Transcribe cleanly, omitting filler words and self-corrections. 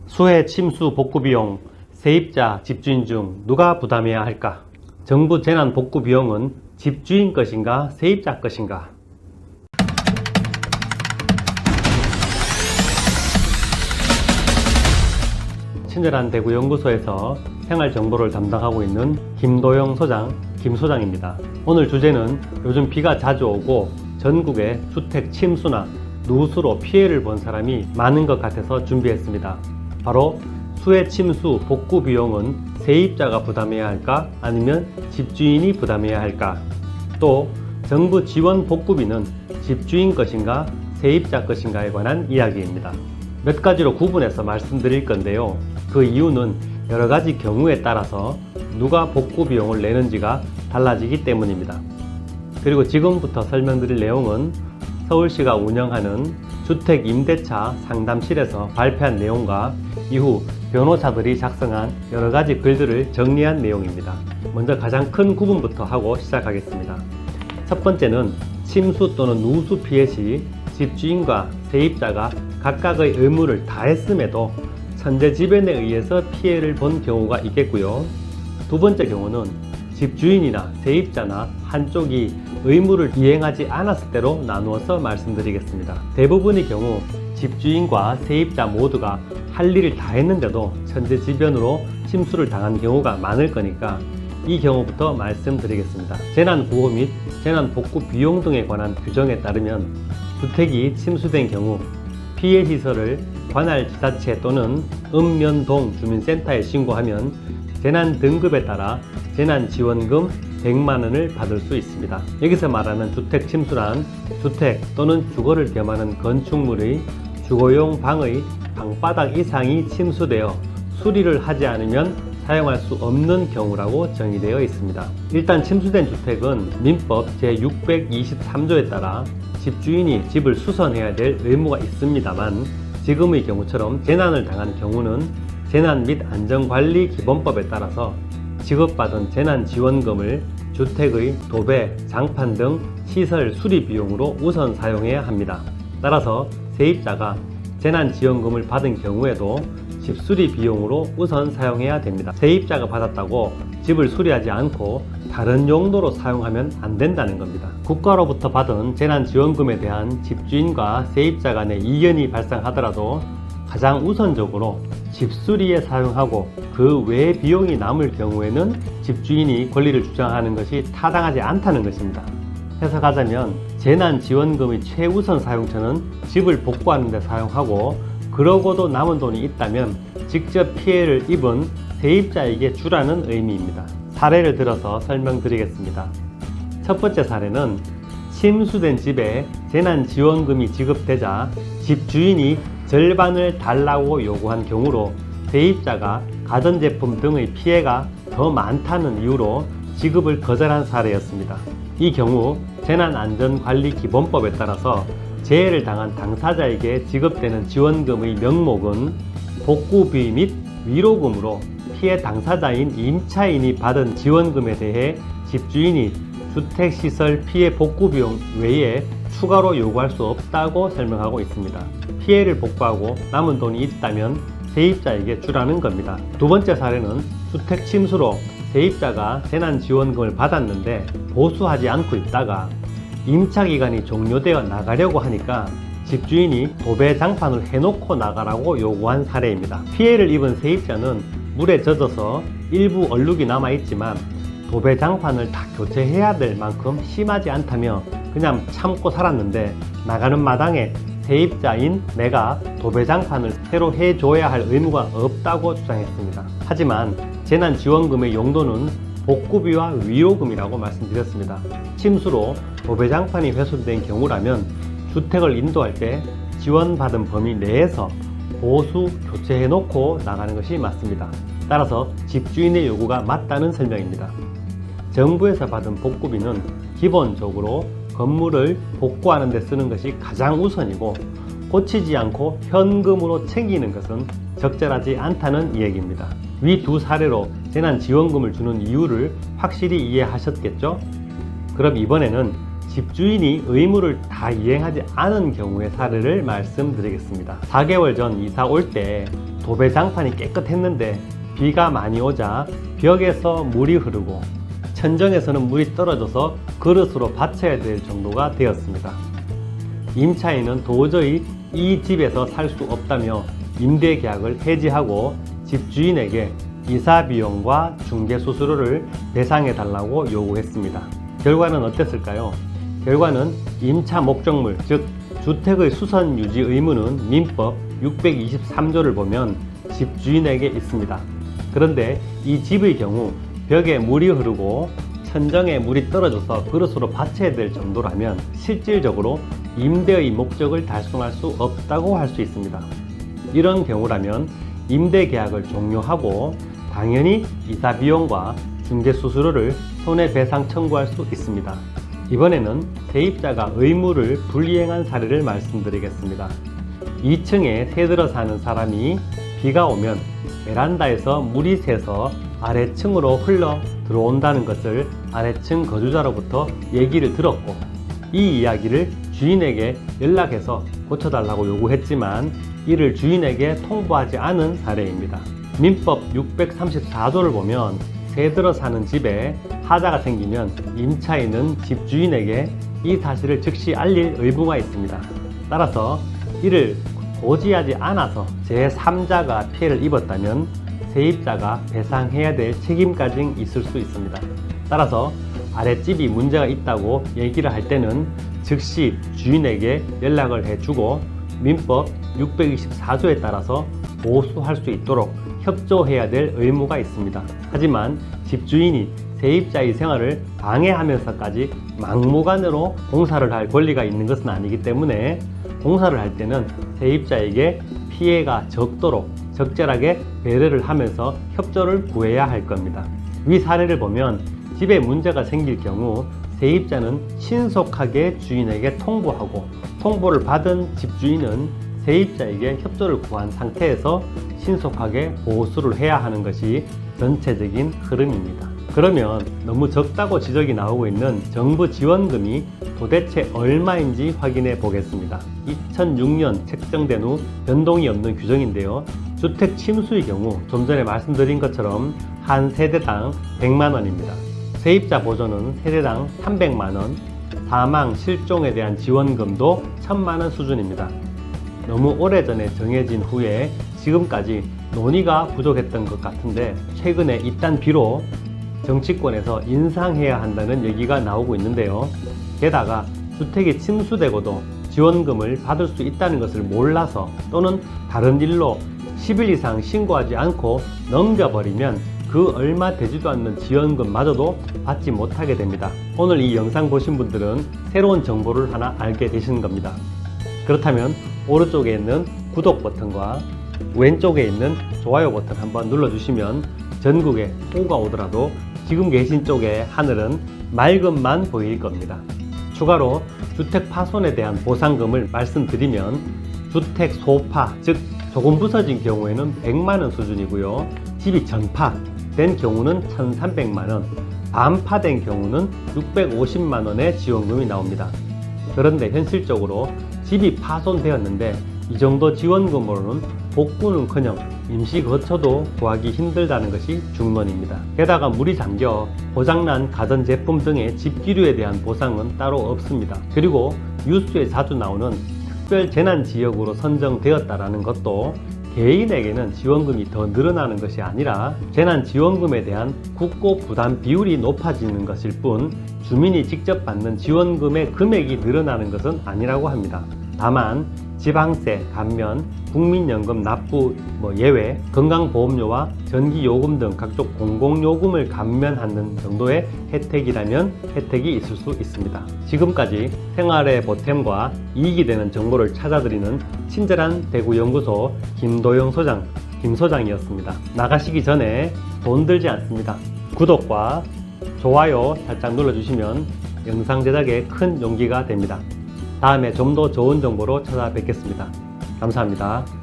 수해 침수 복구 비용, 세입자, 집주인 중 누가 부담해야 할까? 정부 재난 복구 비용은 집주인 것인가, 세입자 것인가? 친절한 대구 연구소에서 생활정보를 담당하고 있는 김도영 소장, 김 소장입니다. 오늘 주제는 요즘 비가 자주 오고 전국에 주택 침수나 누수로 피해를 본 사람이 많은 것 같아서 준비했습니다. 바로 수해 침수 복구 비용은 세입자가 부담해야 할까? 아니면 집주인이 부담해야 할까? 또 정부 지원 복구비는 집주인 것인가? 세입자 것인가에 관한 이야기입니다. 몇 가지로 구분해서 말씀드릴 건데요. 그 이유는 여러 가지 경우에 따라서 누가 복구 비용을 내는지가 달라지기 때문입니다. 그리고 지금부터 설명드릴 내용은 서울시가 운영하는 주택임대차 상담실에서 발표한 내용과 이후 변호사들이 작성한 여러 가지 글들을 정리한 내용입니다. 먼저 가장 큰 구분부터 하고 시작하겠습니다. 첫 번째는 침수 또는 누수 피해 시 집주인과 세입자가 각각의 의무를 다했음에도 천재지변에 의해서 피해를 본 경우가 있겠고요. 두 번째 경우는 집주인이나 세입자나 한쪽이 의무를 이행하지 않았을 때로 나누어서 말씀드리겠습니다. 대부분의 경우 집주인과 세입자 모두가 할 일을 다 했는데도 천재지변으로 침수를 당한 경우가 많을 거니까 이 경우부터 말씀드리겠습니다. 재난구호 및 재난복구 비용 등에 관한 규정에 따르면 주택이 침수된 경우 피해시설을 관할 지자체 또는 읍면동 주민센터에 신고하면 재난 등급에 따라 재난지원금 100만원을 받을 수 있습니다. 여기서 말하는 주택 침수란 주택 또는 주거를 겸하는 건축물의 주거용 방의 방바닥 이상이 침수되어 수리를 하지 않으면 사용할 수 없는 경우라고 정의되어 있습니다. 일단 침수된 주택은 민법 제623조에 따라 집주인이 집을 수선해야 될 의무가 있습니다만 지금의 경우처럼 재난을 당한 경우는 재난 및 안전관리기본법에 따라서 지급받은 재난지원금을 주택의 도배, 장판 등 시설 수리 비용으로 우선 사용해야 합니다. 따라서 세입자가 재난지원금을 받은 경우에도 집수리 비용으로 우선 사용해야 됩니다. 세입자가 받았다고 집을 수리하지 않고 다른 용도로 사용하면 안 된다는 겁니다. 국가로부터 받은 재난지원금에 대한 집주인과 세입자 간의 이견이 발생하더라도 가장 우선적으로 집수리에 사용하고 그 외 비용이 남을 경우에는 집주인이 권리를 주장하는 것이 타당하지 않다는 것입니다. 해석하자면 재난지원금의 최우선 사용처는 집을 복구하는 데 사용하고 그러고도 남은 돈이 있다면 직접 피해를 입은 세입자에게 주라는 의미입니다. 사례를 들어서 설명드리겠습니다. 첫 번째 사례는 침수된 집에 재난지원금이 지급되자 집주인이 절반을 달라고 요구한 경우로 세입자가 가전제품 등의 피해가 더 많다는 이유로 지급을 거절한 사례였습니다. 이 경우 재난안전관리기본법에 따라서 재해를 당한 당사자에게 지급되는 지원금의 명목은 복구비 및 위로금으로 피해 당사자인 임차인이 받은 지원금에 대해 집주인이 주택시설 피해 복구 비용 외에 추가로 요구할 수 없다고 설명하고 있습니다. 피해를 복구하고 남은 돈이 있다면 세입자에게 주라는 겁니다. 두 번째 사례는 주택 침수로 세입자가 재난지원금을 받았는데 보수하지 않고 있다가 임차기간이 종료되어 나가려고 하니까 집주인이 도배 장판을 해놓고 나가라고 요구한 사례입니다. 피해를 입은 세입자는 물에 젖어서 일부 얼룩이 남아있지만 도배 장판을 다 교체해야 될 만큼 심하지 않다며 그냥 참고 살았는데 나가는 마당에 세입자인 내가 도배 장판을 새로 해줘야 할 의무가 없다고 주장했습니다. 하지만 재난지원금의 용도는 복구비와 위로금이라고 말씀드렸습니다. 침수로 도배 장판이 훼손된 경우라면 주택을 인도할 때 지원받은 범위 내에서 보수 교체해놓고 나가는 것이 맞습니다. 따라서 집주인의 요구가 맞다는 설명입니다. 정부에서 받은 복구비는 기본적으로 건물을 복구하는 데 쓰는 것이 가장 우선이고 고치지 않고 현금으로 챙기는 것은 적절하지 않다는 얘기입니다. 위 두 사례로 재난지원금을 주는 이유를 확실히 이해하셨겠죠? 그럼 이번에는 집주인이 의무를 다 이행하지 않은 경우의 사례를 말씀드리겠습니다. 4개월 전 이사 올 때 도배장판이 깨끗했는데 비가 많이 오자 벽에서 물이 흐르고 천정에서는 물이 떨어져서 그릇으로 받쳐야 될 정도가 되었습니다. 임차인은 도저히 이 집에서 살 수 없다며 임대 계약을 해지하고 집주인에게 이사 비용과 중개 수수료를 배상해 달라고 요구했습니다. 결과는 어땠을까요? 결과는 임차 목적물, 즉 주택의 수선 유지 의무는 민법 623조를 보면 집주인에게 있습니다. 그런데 이 집의 경우 벽에 물이 흐르고 천정에 물이 떨어져서 그릇으로 받쳐야 될 정도라면 실질적으로 임대의 목적을 달성할 수 없다고 할 수 있습니다. 이런 경우라면 임대 계약을 종료하고 당연히 이사 비용과 중개 수수료를 손해배상 청구할 수 있습니다. 이번에는 세입자가 의무를 불이행한 사례를 말씀드리겠습니다. 2층에 새들어 사는 사람이 비가 오면 베란다에서 물이 새서 아래층으로 흘러 들어온다는 것을 아래층 거주자로부터 얘기를 들었고 이 이야기를 주인에게 연락해서 고쳐달라고 요구했지만 이를 주인에게 통보하지 않은 사례입니다. 민법 634조를 보면 새들어 사는 집에 하자가 생기면 임차인은 집주인에게 이 사실을 즉시 알릴 의무가 있습니다. 따라서 이를 고지하지 않아서 제3자가 피해를 입었다면 세입자가 배상해야 될 책임까지 있을 수 있습니다. 따라서 아랫집이 문제가 있다고 얘기를 할 때는 즉시 주인에게 연락을 해주고 민법 624조에 따라서 보수할 수 있도록 협조해야 될 의무가 있습니다. 하지만 집주인이 세입자의 생활을 방해하면서까지 막무가내로 공사를 할 권리가 있는 것은 아니기 때문에 공사를 할 때는 세입자에게 피해가 적도록 적절하게 배려를 하면서 협조를 구해야 할 겁니다. 위 사례를 보면 집에 문제가 생길 경우 세입자는 신속하게 주인에게 통보하고 통보를 받은 집주인은 세입자에게 협조를 구한 상태에서 신속하게 보수를 해야 하는 것이 전체적인 흐름입니다. 그러면 너무 적다고 지적이 나오고 있는 정부 지원금이 도대체 얼마인지 확인해 보겠습니다. 2006년 책정된 후 변동이 없는 규정인데요. 주택 침수의 경우 좀 전에 말씀드린 것처럼 한 세대당 100만원입니다. 세입자 보조는 세대당 300만원, 사망, 실종에 대한 지원금도 1000만원 수준입니다. 너무 오래전에 정해진 후에 지금까지 논의가 부족했던 것 같은데 최근에 이딴 비로 정치권에서 인상해야 한다는 얘기가 나오고 있는데요. 게다가 주택이 침수되고도 지원금을 받을 수 있다는 것을 몰라서 또는 다른 일로 10일 이상 신고하지 않고 넘겨버리면 그 얼마 되지도 않는 지원금마저도 받지 못하게 됩니다. 오늘 이 영상 보신 분들은 새로운 정보를 하나 알게 되시는 겁니다. 그렇다면 오른쪽에 있는 구독 버튼과 왼쪽에 있는 좋아요 버튼 한번 눌러주시면 전국에 호우가 오더라도 지금 계신 쪽의 하늘은 맑음만 보일 겁니다. 추가로 주택 파손에 대한 보상금을 말씀드리면 주택 소파, 즉 조금 부서진 경우에는 100만원 수준이고요. 집이 전파된 경우는 1300만원, 반파된 경우는 650만원의 지원금이 나옵니다. 그런데 현실적으로 집이 파손되었는데 이 정도 지원금으로는 복구는커녕 임시 거처도 구하기 힘들다는 것이 중론입니다. 게다가 물이 잠겨 고장난 가전제품 등의 집기류에 대한 보상은 따로 없습니다. 그리고 뉴스에 자주 나오는 특별 재난지역으로 선정되었다는 것도 개인에게는 지원금이 더 늘어나는 것이 아니라 재난지원금에 대한 국고 부담 비율이 높아지는 것일 뿐 주민이 직접 받는 지원금의 금액이 늘어나는 것은 아니라고 합니다. 다만 지방세, 감면, 국민연금 납부 예외, 건강보험료와 전기요금 등 각종 공공요금을 감면하는 정도의 혜택이라면 혜택이 있을 수 있습니다. 지금까지 생활의 보탬과 이익이 되는 정보를 찾아드리는 친절한 대구연구소 김도영 소장, 김 소장이었습니다. 나가시기 전에 돈 들지 않습니다. 구독과 좋아요 살짝 눌러주시면 영상 제작에 큰 용기가 됩니다. 다음에 좀 더 좋은 정보로 찾아뵙겠습니다. 감사합니다.